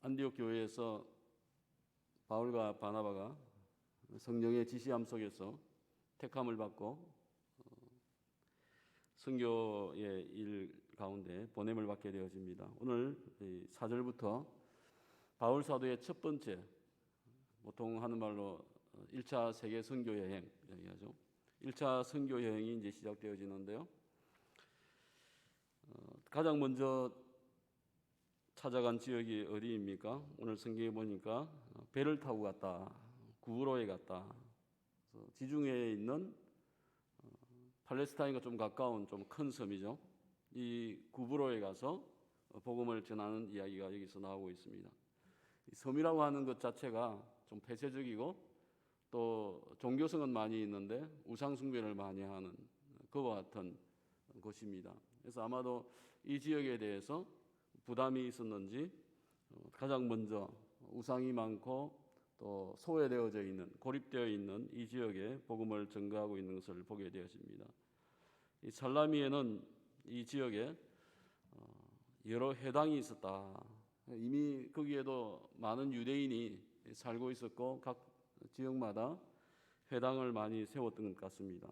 안디옥 교회에서 바울과 바나바가 성령의 지시함 속에서 택함을 받고 선교의 일 가운데 보냄을 받게 되어집니다. 오늘 4절부터 바울 사도의 첫 번째, 보통 하는 말로 1차 세계 선교 여행 이야기하죠. 1차 선교 여행이 이제 시작되어지는데요. 가장 먼저 찾아간 지역이 어디입니까? 오늘 성경에 보니까 배를 타고 갔다. 구브로에 갔다. 그래서 지중해에 있는 팔레스타인과 좀 가까운 좀 큰 섬이죠. 이 구브로에 가서 복음을 전하는 이야기가 여기서 나오고 있습니다. 이 섬이라고 하는 것 자체가 좀 폐쇄적이고 또 종교성은 많이 있는데 우상 숭배를 많이 하는 그와 같은 곳입니다. 그래서 아마도 이 지역에 대해서 부담이 있었는지 가장 먼저 우상이 많고 또 소외되어져 있는, 고립되어 있는 이 지역에 복음을 전가하고 있는 것을 보게 되었습니다. 이 살라미에는 이 지역에 여러 회당이 있었다. 이미 거기에도 많은 유대인이 살고 있었고 각 지역마다 회당을 많이 세웠던 것 같습니다.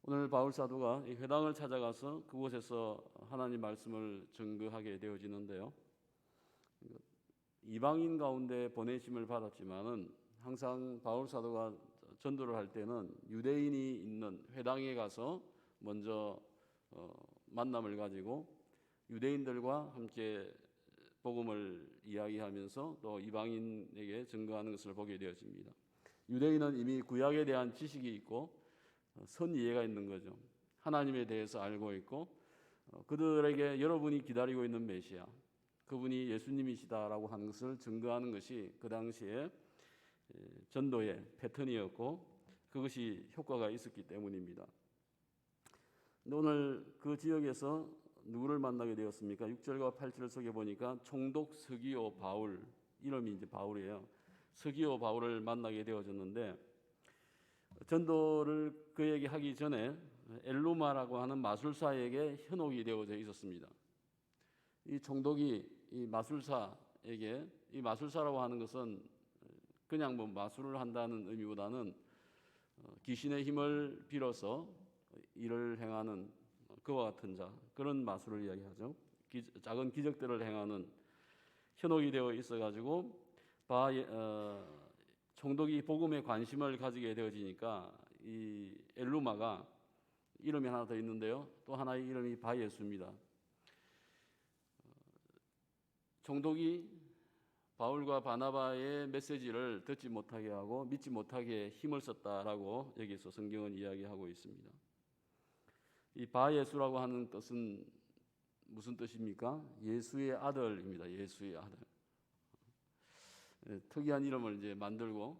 오늘 바울 사도가 이 회당을 찾아가서 그곳에서 하나님 말씀을 증거하게 되어지는데요. 이방인 가운데 보내심을 받았지만은 항상 바울 사도가 전도를 할 때는 유대인이 있는 회당에 가서 먼저 만남을 가지고 유대인들과 함께 복음을 이야기하면서 또 이방인에게 증거하는 것을 보게 되어집니다. 유대인은 이미 구약에 대한 지식이 있고 선 이해가 있는 거죠. 하나님에 대해서 알고 있고 그들에게 여러분이 기다리고 있는 메시아, 그분이 예수님이시다라고 하는 것을 증거하는 것이 그 당시에 전도의 패턴이었고 그것이 효과가 있었기 때문입니다. 오늘 그 지역에서 누구를 만나게 되었습니까? 6절과 8절 속에 보니까 총독 서기오 바울, 이름이 이제 바울이에요. 서기오 바울을 만나게 되어졌는데 전도를 그에게 하기 전에 엘루마라고 하는 마술사에게 현혹이 되어져 있었습니다. 이 총독이 이 마술사에게, 이 마술사라고 하는 것은 그냥 뭐 마술을 한다는 의미보다는 귀신의 힘을 빌어서 일을 행하는 그와 같은 자, 그런 마술을 이야기하죠. 작은 기적들을 행하는 현혹이 되어 있어가지고 총독이 복음에 관심을 가지게 되어지니까 이 엘루마가 이름이 하나 더 있는데요. 또 하나의 이름이 바예수입니다. 총독이 바울과 바나바의 메시지를 듣지 못하게 하고 믿지 못하게 힘을 썼다라고 여기서 성경은 이야기하고 있습니다. 이 바예수라고 하는 뜻은 무슨 뜻입니까? 예수의 아들입니다. 예수의 아들. 특이한 이름을 이제 만들고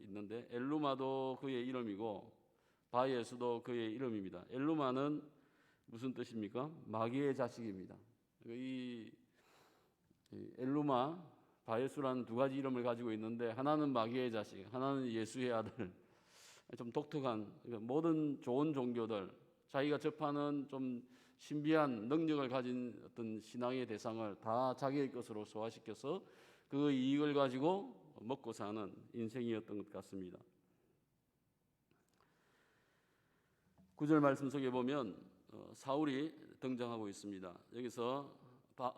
있는데 엘루마도 그의 이름이고 바예수도 그의 이름입니다. 엘루마는 무슨 뜻입니까? 마귀의 자식입니다. 이 엘루마, 바예수라는 두 가지 이름을 가지고 있는데 하나는 마귀의 자식, 하나는 예수의 아들. 좀 독특한, 모든 좋은 종교들, 자기가 접하는 좀 신비한 능력을 가진 어떤 신앙의 대상을 다 자기의 것으로 소화시켜서 그 이익을 가지고 먹고 사는 인생이었던 것 같습니다. 9절 말씀 속에 보면 사울이 등장하고 있습니다. 여기서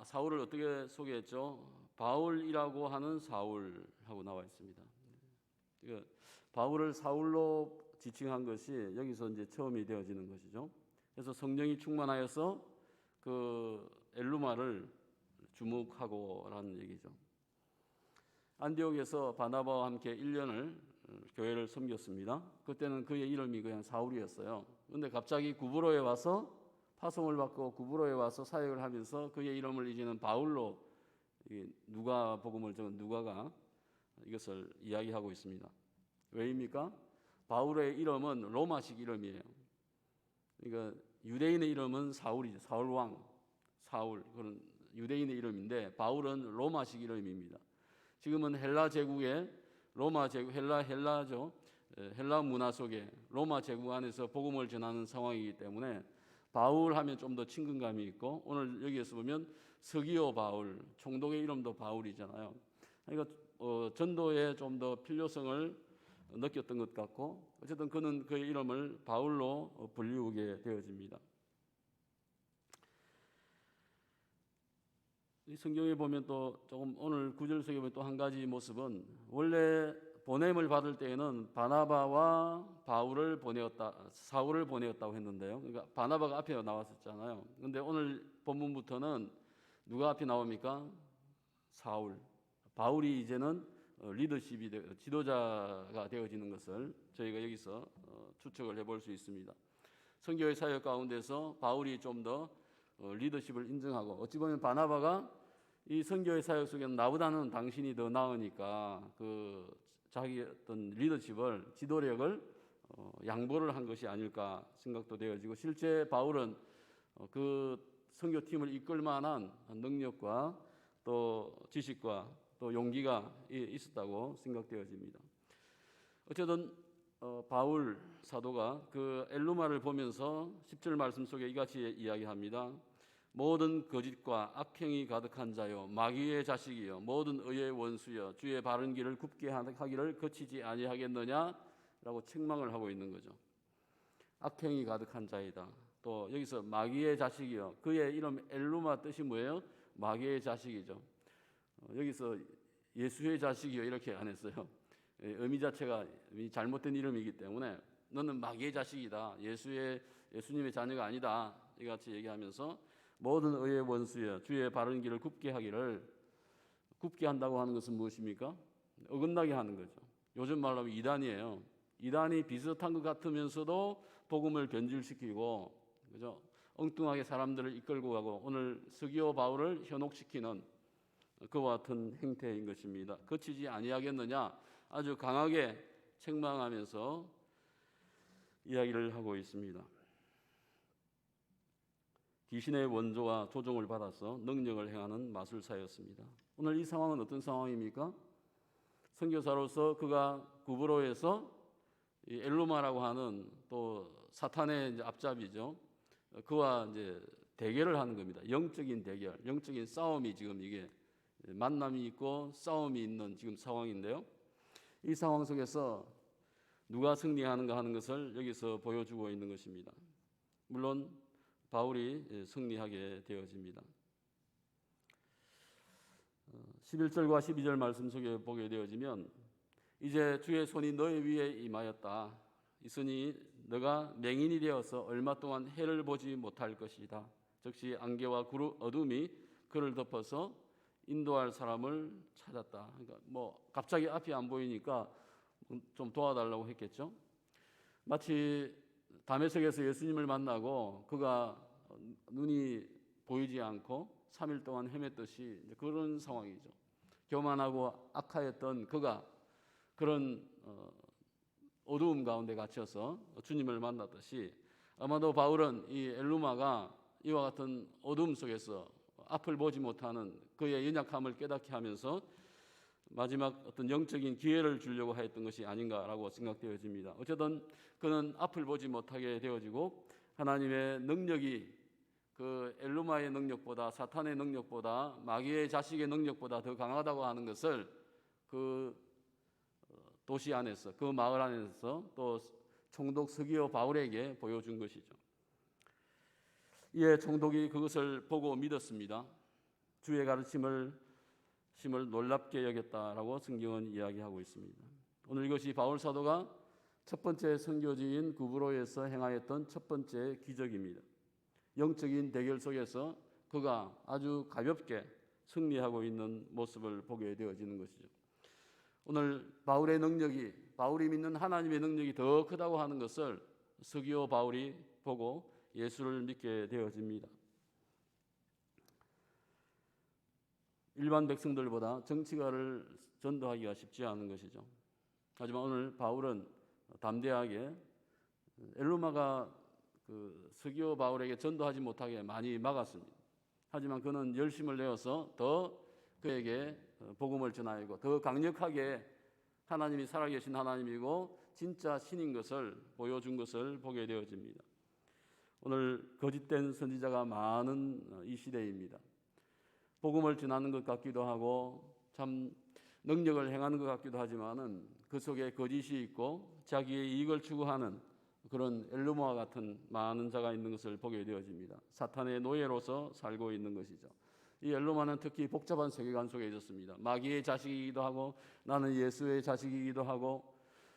사울을 어떻게 소개했죠? 바울이라고 하는 사울하고 나와 있습니다. 바울을 사울로 지칭한 것이 여기서 이제 처음이 되어지는 것이죠. 그래서 성령이 충만하여서 그 엘루마를 주목하고라는 얘기죠. 안디옥에서 바나바와 함께 1년을 교회를 섬겼습니다. 그때는 그의 이름이 그냥 사울이었어요. 그런데 갑자기 구브로에 와서 파송을 받고 구브로에 와서 사역을 하면서 그의 이름을 이제는 바울로 누가 복음을 적은 누가가 이것을 이야기하고 있습니다. 왜입니까? 바울의 이름은 로마식 이름이에요. 그러니까 유대인의 이름은 사울이죠. 사울왕, 사울, 그런 유대인의 이름인데 바울은 로마식 이름입니다. 지금은 헬라 제국의 로마 제국, 헬라죠. 헬라 문화 속에 로마 제국 안에서 복음을 전하는 상황이기 때문에 바울 하면 좀 더 친근감이 있고, 오늘 여기에서 보면 서기오 바울, 총독의 이름도 바울이잖아요. 그러니까 전도에 좀 더 필요성을 느꼈던 것 같고, 어쨌든 그는 그의 이름을 바울로 불리우게 되어집니다. 이 성경에 보면 또 조금 오늘 9절 속에 보면 또 한 가지 모습은, 원래 보냄을 받을 때에는 바나바와 바울을 보내었다, 사울을 보내었다고 했는데요. 그러니까 바나바가 앞에 나왔었잖아요. 그런데 오늘 본문부터는 누가 앞에 나옵니까? 사울. 바울이 이제는 리더십이 지도자가 되어지는 것을 저희가 여기서 추측을 해볼 수 있습니다. 선교의 사역 가운데서 바울이 좀 더 리더십을 인정하고, 어찌 보면 바나바가 이 선교의 사역 속에는 나보다는 당신이 더 나으니까 그 자기 어떤 리더십을, 지도력을 양보를 한 것이 아닐까 생각도 되어지고, 실제 바울은 그 선교팀을 이끌 만한 능력과 또 지식과 또 용기가 있었다고 생각되어집니다. 어쨌든 바울 사도가 그 엘루마를 보면서 10절 말씀 속에 이같이 이야기합니다. 모든 거짓과 악행이 가득한 자요, 마귀의 자식이요, 모든 의의 원수여, 주의 바른 길을 굽게 하기를 거치지 아니하겠느냐라고 책망을 하고 있는 거죠. 악행이 가득한 자이다. 또 여기서 마귀의 자식이요, 그의 이름 엘루마 뜻이 뭐예요? 마귀의 자식이죠. 여기서 예수의 자식이요 이렇게 안 했어요. 의미 자체가 잘못된 이름이기 때문에 너는 마귀의 자식이다, 예수님의 자녀가 아니다, 이같이 얘기하면서 모든 의의 원수여, 주의 바른 길을 굽게 하기를, 굽게 한다고 하는 것은 무엇입니까? 어긋나게 하는 거죠. 요즘 말로 하면 이단이에요. 이단이 비슷한 것 같으면서도 복음을 변질시키고, 그죠? 엉뚱하게 사람들을 이끌고 가고, 오늘 서기오 바울을 현혹시키는 그와 같은 행태인 것입니다. 거치지 아니하겠느냐, 아주 강하게 책망하면서 이야기를 하고 있습니다. 귀신의 원조와 조종을 받아서 능력을 행하는 마술사였습니다. 오늘 이 상황은 어떤 상황입니까? 선교사로서 그가 구브로에서 이 엘루마라고 하는 또 사탄의 이제 앞잡이죠. 그와 이제 대결을 하는 겁니다. 영적인 대결, 영적인 싸움이 지금 이게 만남이 있고 싸움이 있는 지금 상황인데요. 이 상황 속에서 누가 승리하는가 하는 것을 여기서 보여주고 있는 것입니다. 물론 바울이 승리하게 되어집니다. 11절과 12절 말씀 속에 보게 되어지면, 이제 주의 손이 너희 위에 임하였다. 있으니 너가 맹인이 되어서 얼마 동안 해를 보지 못할 것이다. 즉시 안개와 어둠이 그를 덮어서 인도할 사람을 찾았다. 그러니까 뭐 갑자기 앞이 안 보이니까 좀 도와달라고 했겠죠. 마치 다메섹에서 예수님을 만나고 그가 눈이 보이지 않고 3일 동안 헤맸듯이 그런 상황이죠. 교만하고 악하였던 그가 그런 어두움 가운데 갇혀서 주님을 만났듯이, 아마도 바울은 이 엘루마가 이와 같은 어둠 속에서 앞을 보지 못하는 그의 연약함을 깨닫게 하면서 마지막 어떤 영적인 기회를 주려고 하였던 것이 아닌가라고 생각되어집니다. 어쨌든 그는 앞을 보지 못하게 되어지고, 하나님의 능력이 그 엘루마의 능력보다, 사탄의 능력보다, 마귀의 자식의 능력보다 더 강하다고 하는 것을 그 도시 안에서, 그 마을 안에서 또 총독 서기오 바울에게 보여준 것이죠. 이에 총독이 그것을 보고 믿었습니다. 주의 가르침을 놀랍게 여겼다라고 성경은 이야기하고 있습니다. 오늘 이것이 바울 사도가 첫 번째 선교지인 구브로에서 행하였던 첫 번째 기적입니다. 영적인 대결 속에서 그가 아주 가볍게 승리하고 있는 모습을 보게 되어지는 것이죠. 오늘 바울의 능력이, 바울이 믿는 하나님의 능력이 더 크다고 하는 것을 서기오 바울이 보고 예수를 믿게 되어집니다. 일반 백성들보다 정치가를 전도하기가 쉽지 않은 것이죠. 하지만 오늘 바울은 담대하게 엘루마가 그 서기오 바울에게 전도하지 못하게 많이 막았습니다. 하지만 그는 열심을 내어서 더 그에게 복음을 전하고 더 강력하게 하나님이 살아계신 하나님이고 진짜 신인 것을 보여준 것을 보게 되어집니다. 오늘 거짓된 선지자가 많은 이 시대입니다. 복음을 전하는 것 같기도 하고 참 능력을 행하는 것 같기도 하지만은 그 속에 거짓이 있고 자기의 이익을 추구하는 그런 엘루모와 같은 많은 자가 있는 것을 보게 되어집니다. 사탄의 노예로서 살고 있는 것이죠. 이 엘루마는 특히 복잡한 세계관 속에 있었습니다. 마귀의 자식이기도 하고 나는 예수의 자식이기도 하고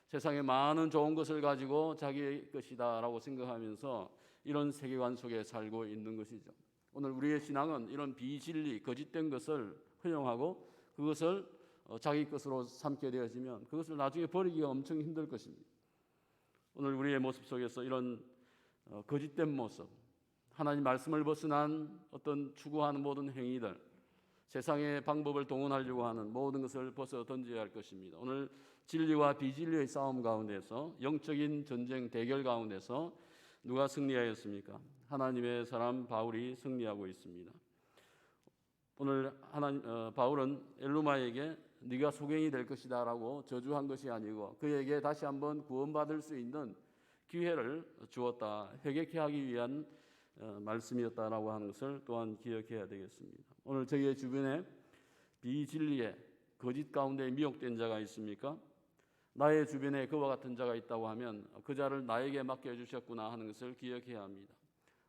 세상에 많은 좋은 것을 가지고 자기의 것이다라고 생각하면서 이런 세계관 속에 살고 있는 것이죠. 오늘 우리의 신앙은 이런 비진리, 거짓된 것을 허용하고 그것을 자기 것으로 삼게 되어지면 그것을 나중에 버리기가 엄청 힘들 것입니다. 오늘 우리의 모습 속에서 이런 거짓된 모습, 하나님 말씀을 벗어난 어떤 추구하는 모든 행위들, 세상의 방법을 동원하려고 하는 모든 것을 벗어 던져야 할 것입니다. 오늘 진리와 비진리의 싸움 가운데서 영적인 전쟁 대결 가운데서 누가 승리하였습니까? 하나님의 사람 바울이 승리하고 있습니다. 오늘 바울은 엘루마에게 네가 소경이 될 것이다 라고 저주한 것이 아니고 그에게 다시 한번 구원받을 수 있는 기회를 주었다. 회개케 하기 위한 말씀이었다라고 하는 것을 또한 기억해야 되겠습니다. 오늘 저희의 주변에 비진리의 거짓 가운데 미혹된 자가 있습니까? 나의 주변에 그와 같은 자가 있다고 하면 그 자를 나에게 맡겨주셨구나 하는 것을 기억해야 합니다.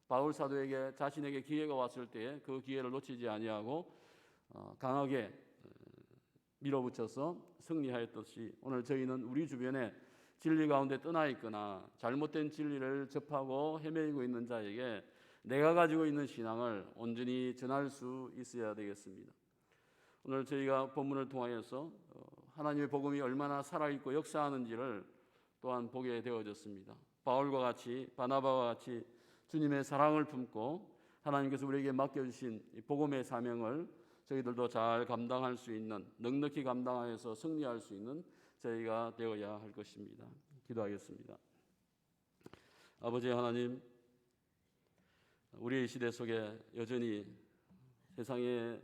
바울 사도에게 자신에게 기회가 왔을 때에 그 기회를 놓치지 아니하고 강하게 밀어붙여서 승리하였듯이 오늘 저희는 우리 주변에 진리 가운데 떠나 있거나 잘못된 진리를 접하고 헤매이고 있는 자에게 내가 가지고 있는 신앙을 온전히 전할 수 있어야 되겠습니다. 오늘 저희가 본문을 통하여서 하나님의 복음이 얼마나 살아있고 역사하는지를 또한 보게 되어졌습니다. 바울과 같이 바나바와 같이 주님의 사랑을 품고 하나님께서 우리에게 맡겨주신 복음의 사명을 저희들도 잘 감당할 수 있는, 넉넉히 감당하여서 승리할 수 있는 저희가 되어야 할 것입니다. 기도하겠습니다. 아버지 하나님, 우리의 시대 속에 여전히 세상을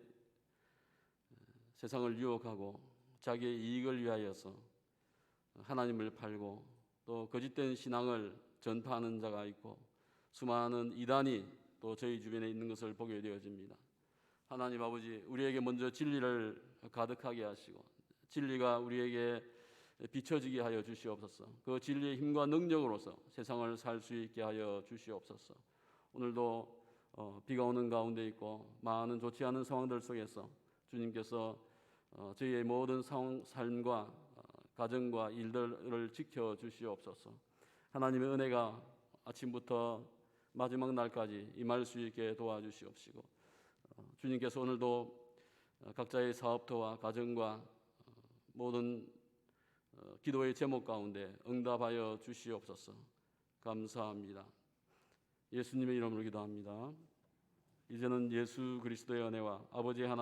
유혹하고 자기의 이익을 위하여서 하나님을 팔고 또 거짓된 신앙을 전파하는 자가 있고 수많은 이단이 또 저희 주변에 있는 것을 보게 되어집니다. 하나님 아버지, 우리에게 먼저 진리를 가득하게 하시고 진리가 우리에게 비춰지게 하여 주시옵소서. 그 진리의 힘과 능력으로서 세상을 살 수 있게 하여 주시옵소서. 오늘도 비가 오는 가운데 있고 많은 좋지 않은 상황들 속에서 주님께서 저희의 모든 삶과 가정과 일들을 지켜 주시옵소서. 하나님의 은혜가 아침부터 마지막 날까지 임할 수 있게 도와주시옵시고 주님께서 오늘도 각자의 사업터와 가정과 모든 기도의 제목 가운데 응답하여 주시옵소서. 감사합니다. 예수님의 이름으로 기도합니다. 이제는 예수 그리스도의 은혜와 아버지 하나님